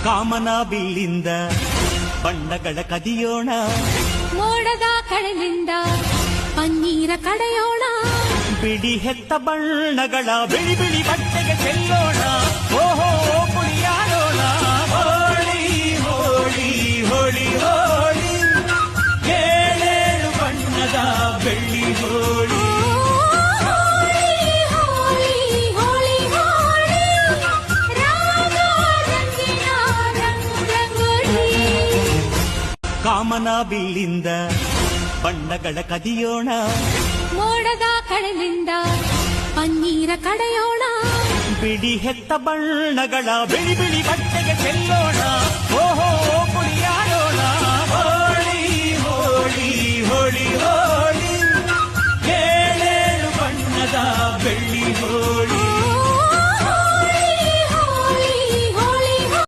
ಕಾಮನ ಬಿಲ್ಲಿಂದ ಬಣ್ಣಗಳ ಕದಿಯೋಣ, ಮೋಡದ ಕಡಲಿಂದ ಪನ್ನೀರ ಕಡೆಯೋಣ, ಬಿಡಿ ಹೆತ್ತ ಬಣ್ಣಗಳ ಬಿಳಿ ಬಿಳಿ ಬಟ್ಟೆಗೆ ಚೆಲ್ಲೋಣ. ಓಹೋ ಕುಣಿಯಾಡೋಣ, ಹೋಳಿ ಹೋಳಿ ಹೋಳಿ ಹೋಳಿ, ಏಳೇಳು ಬಣ್ಣದ ಬೆಳ್ಳಿ ಹೋಳಿ. ಕಾಮನ ಬಿಲ್ಲಿಂದ ಬಣ್ಣಗಳ ಕದಿಯೋಣ, ಮೋಡದ ಕಡಲಿಂದ ಪನ್ನೀರ ಕಡೆಯೋಣ, ಬಿಡಿ ಹೆತ್ತ ಬಣ್ಣಗಳ ಬಿಳಿ ಬಿಳಿ